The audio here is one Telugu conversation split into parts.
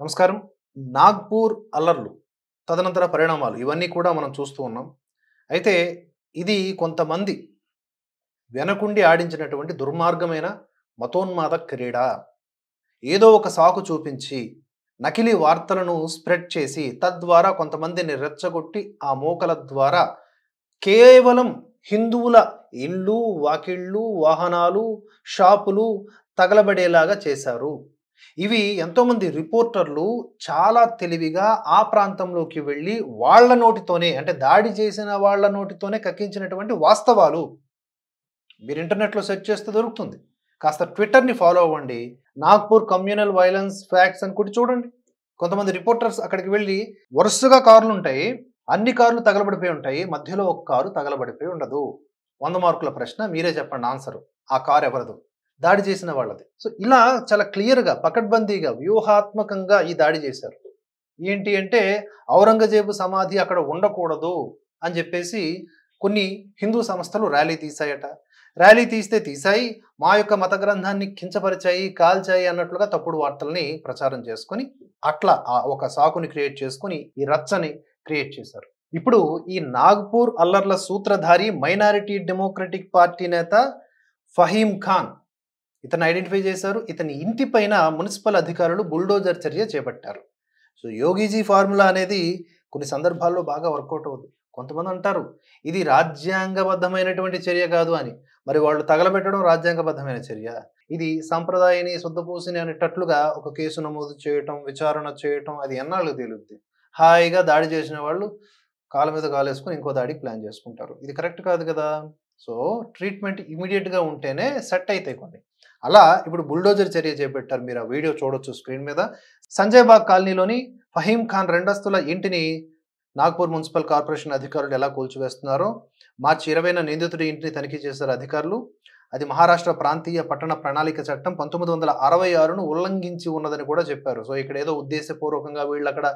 నమస్కారం. నాగ్పూర్ అల్లర్లు, తదనంతర పరిణామాలు ఇవన్నీ కూడా మనం చూస్తూ ఉన్నాం. అయితే ఇది కొంతమంది వెనకుండి ఆడించినటువంటి దుర్మార్గమైన మతోన్మాద క్రీడ. ఏదో ఒక సాకు చూపించి, నకిలీ వార్తలను స్ప్రెడ్ చేసి, తద్వారా కొంతమందిని రెచ్చగొట్టి, ఆ మోకల ద్వారా కేవలం హిందువుల ఇళ్ళు, వాకిళ్ళు, వాహనాలు, షాపులు తగలబడేలాగా చేశారు. ఇవి ఎంతోమంది రిపోర్టర్లు చాలా తెలివిగా ఆ ప్రాంతంలోకి వెళ్ళి వాళ్ళ నోటితోనే అంటే దాడి చేసిన వాళ్ళ నోటితోనే కక్కించినటువంటి వాస్తవాలు. మీరు ఇంటర్నెట్‌లో సెర్చ్ చేస్తే దొరుకుతుంది. కాస్త ట్విట్టర్‌ని ఫాలో అవ్వండి. నాగ్పూర్ కమ్యూనల్ వయలెన్స్ ఫ్యాక్ట్స్ అని కొట్టి చూడండి. కొంతమంది రిపోర్టర్స్ అక్కడికి వెళ్ళి వరుసగా కార్లుంటాయి. అన్ని కార్లు తగలబడిపోయి ఉంటాయి. మధ్యలో ఒక కారు తగలబడిపోయి ఉండదు. 100 మార్కుల ప్రశ్న మీరే చెప్పండి ఆన్సరు. ఆ కారు ఎవరిదో? దాడి చేసిన వాళ్ళది. సో, ఇలా చాలా క్లియర్‌గా, పకడ్బందీగా, వ్యూహాత్మకంగా ఈ దాడి చేశారు. ఏంటి అంటే ఔరంగజేబు సమాధి అక్కడ ఉండకూడదు అని చెప్పేసి కొన్ని హిందూ సంస్థలు ర్యాలీ తీశాయట. ర్యాలీ తీస్తే తీశాయి, మా యొక్క మత గ్రంథాన్ని కించపరిచాయి, కాల్చాయి అన్నట్లుగా తప్పుడు వార్తల్ని ప్రచారం చేసుకొని, అట్లా ఒక సాకుని క్రియేట్ చేసుకొని ఈ రచ్చని క్రియేట్ చేశారు. ఇప్పుడు ఈ నాగ్పూర్ అల్లర్ల సూత్రధారి మైనారిటీ డెమోక్రటిక్ పార్టీ నేత ఫహీం ఖాన్, ఇతన్ని ఐడెంటిఫై చేశారు. ఇతని ఇంటి పైన మున్సిపల్ అధికారులు బుల్డోజర్ చర్య చేపట్టారు. సో, యోగీజీ ఫార్ములా అనేది కొన్ని సందర్భాల్లో బాగా వర్కౌట్ అవుతుంది. కొంతమంది అంటారు ఇది రాజ్యాంగబద్ధమైనటువంటి చర్య కాదు అని. మరి వాళ్ళు తగలబెట్టడం రాజ్యాంగబద్ధమైన చర్య. ఇది సంప్రదాయని శుద్ధపూసిని అనేటట్లుగా ఒక కేసు నమోదు చేయటం, విచారణ చేయటం అది ఎన్నాళ్ళు తేలుద్ది. హాయిగా దాడి చేసిన వాళ్ళు కాళ్ళ మీద కాలేసుకొని ఇంకో దాడికి ప్లాన్ చేసుకుంటారు. ఇది కరెక్ట్ కాదు కదా! సో, ట్రీట్మెంట్ ఇమ్మీడియేట్‌గా ఉంటేనే సెట్ అయితాయి కొన్ని. అలా ఇప్పుడు బుల్డోజర్ చర్య చేపట్టారు. మీరు ఆ వీడియో చూడొచ్చు స్క్రీన్ మీద. సంజయ్ బాగ్ కాలనీలోని ఫహీం ఖాన్ రెండస్తుల ఇంటిని నాగ్పూర్ మున్సిపల్ కార్పొరేషన్ అధికారులు ఎలా కూల్చివేస్తున్నారో, మార్చి 20న నిందితుడి ఇంటిని తనిఖీ చేశారు అధికారులు. అది మహారాష్ట్ర ప్రాంతీయ పట్టణ ప్రణాళిక చట్టం 1966ను ఉల్లంఘించి ఉన్నదని కూడా చెప్పారు. సో, ఇక్కడ ఏదో ఉద్దేశపూర్వకంగా వీళ్ళక్కడ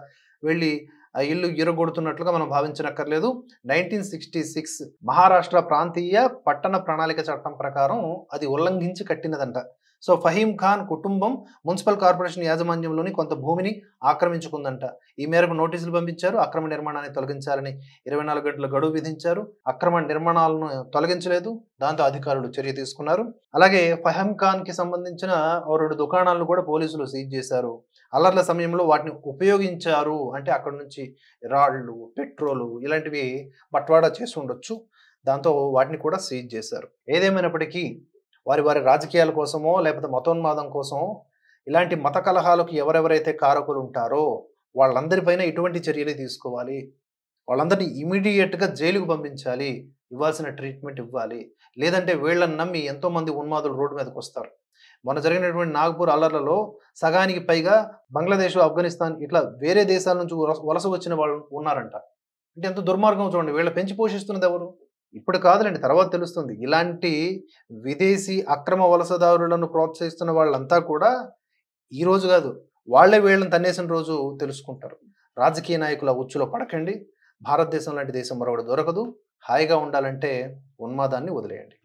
వెళ్ళి ఆ ఇల్లు ఇరగొడుతున్నట్లుగా మనం భావించనక్కర్లేదు. 1966 మహారాష్ట్ర ప్రాంతీయ పట్టణ ప్రణాళిక చట్టం ప్రకారం అది ఉల్లంఘించి కట్టినదంట. సో, ఫహీం ఖాన్ కుటుంబం మున్సిపల్ కార్పొరేషన్ యాజమాన్యంలోని కొంత భూమిని ఆక్రమించుకుందంట. ఈ మేరకు నోటీసులు పంపించారు. అక్రమ నిర్మాణాన్ని తొలగించాలని 24 గంటల గడువు విధించారు. అక్రమ నిర్మాణాలను తొలగించలేదు. దాంతో అధికారులు చర్య తీసుకున్నారు. అలాగే ఫహీం ఖాన్‌కి సంబంధించిన ఓ 2 దుకాణాలను కూడా పోలీసులు సీజ్ చేశారు. అల్లర్ల సమయంలో వాటిని ఉపయోగించారు అంటే అక్కడి నుంచి రాళ్ళు, పెట్రోలు ఇలాంటివి బట్వాడా చేసి ఉండొచ్చు. దాంతో వాటిని కూడా సీజ్ చేశారు. ఏదేమైనప్పటికీ వారి వారి రాజకీయాల కోసమో లేకపోతే మతోన్మాదం కోసమో ఇలాంటి మత కలహాలకు ఎవరెవరైతే కారకులు ఉంటారో వాళ్ళందరిపైన ఇటువంటి చర్యలు తీసుకోవాలి. వాళ్ళందరినీ ఇమ్మీడియేట్‌గా జైలుకు పంపించాలి. ఇవ్వాల్సిన ట్రీట్మెంట్ ఇవ్వాలి. లేదంటే వీళ్ళని నమ్మి ఎంతోమంది ఉన్మాదులు రోడ్డు మీదకొస్తారు. మొన్న జరిగినటువంటి నాగ్పూర్ అల్లర్లలో సగానికి పైగా బంగ్లాదేశ్, ఆఫ్ఘనిస్తాన్ ఇట్లా వేరే దేశాల నుంచి వలస వచ్చిన వాళ్ళు ఉన్నారంట. అంటే ఎంత దుర్మార్గం చూడండి. వీళ్ళ పెంచి పోషిస్తున్నది ఎవరు? ఇప్పుడు కాదులెండి, తర్వాత తెలుస్తుంది. ఇలాంటి విదేశీ అక్రమ వలసదారులను ప్రోత్సహిస్తున్న వాళ్ళంతా కూడా ఈ రోజు గాదు, వాళ్ళే వీళ్ళని తన్నేసిన రోజు తెలుసుకుంటారు. రాజకీయ నాయకుల ఉచ్చులో పడకండి. భారతదేశం లాంటి దేశం మరొకటి దొరకదు. హాయిగా ఉండాలంటే ఉన్మాదాన్ని వదిలేయండి.